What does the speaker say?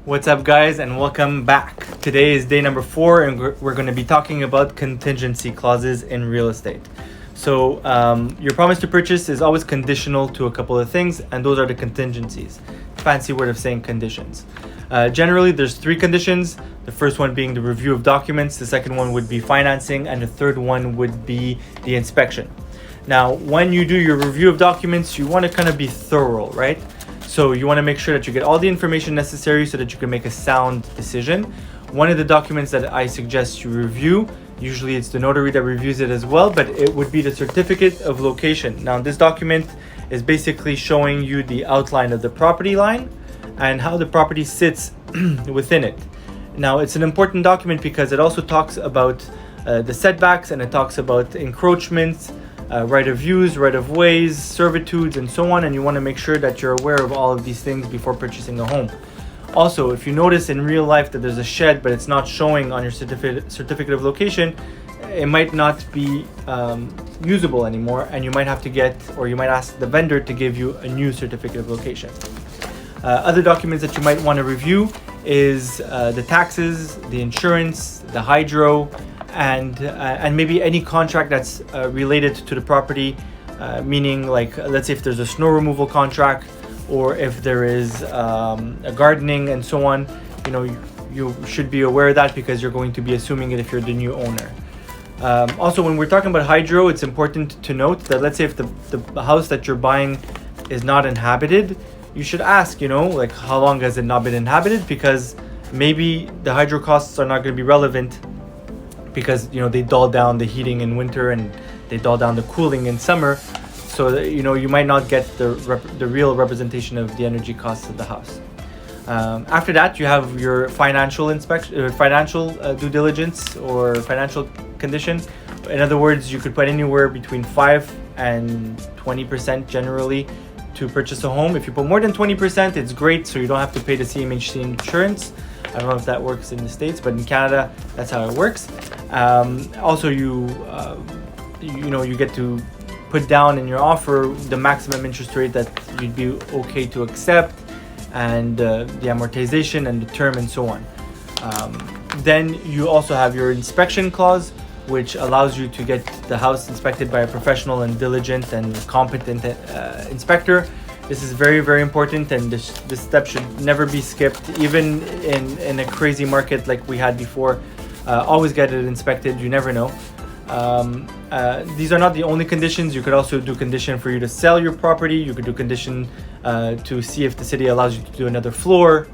What's up, guys, and welcome back. Today is day number 4, and we're going to be talking about contingency clauses in real estate. So your promise to purchase is always conditional to a couple of things, and those are the contingencies. Fancy word of saying conditions. Generally, there's 3 conditions. The first one being the review of documents, the second one would be financing, and the third one would be the inspection. Now, when you do your review of documents, you want to kind of be thorough, right? So you want to make sure that you get all the information necessary so that you can make a sound decision. One of the documents that I suggest you review, usually it's the notary that reviews it as well, but it would be the certificate of location. Now, this document is basically showing you the outline of the property line and how the property sits within it. Now, it's an important document because it also talks about the setbacks, and it talks about encroachments, right of views, right of ways, servitudes, and so on, and you want to make sure that you're aware of all of these things before purchasing a home. Also, if you notice in real life that there's a shed but it's not showing on your certificate of location, it might not be usable anymore, and you might have to you might ask the vendor to give you a new certificate of location. Other documents that you might want to review is the taxes, the insurance, the hydro, and maybe any contract that's related to the property, meaning, like, let's say if there's a snow removal contract, or if there is a gardening and so on. You should be aware of that because you're going to be assuming it if you're the new owner. Also, when we're talking about hydro, it's important to note that, let's say if the house that you're buying is not inhabited, you should ask, like, how long has it not been inhabited, because maybe the hydro costs are not going to be relevant because they dull down the heating in winter and they dull down the cooling in summer, so that, you might not get the real representation of the energy costs of the house. After that, you have your financial inspection, financial due diligence, or financial condition. In other words, you could put anywhere between 5 and 20% generally to purchase a home. If you put more than 20%, it's great, so you don't have to pay the CMHC insurance. I don't know if that works in the States, but in Canada, that's how it works. Also, you get to put down in your offer the maximum interest rate that you'd be okay to accept, and the amortization and the term and so on. Then you also have your inspection clause, which allows you to get the house inspected by a professional and diligent and competent inspector. This is very, very important, and this step should never be skipped, even in a crazy market like we had before. Always get it inspected, you never know. These are not the only conditions. You could also do condition for you to sell your property. You could do condition to see if the city allows you to do another floor,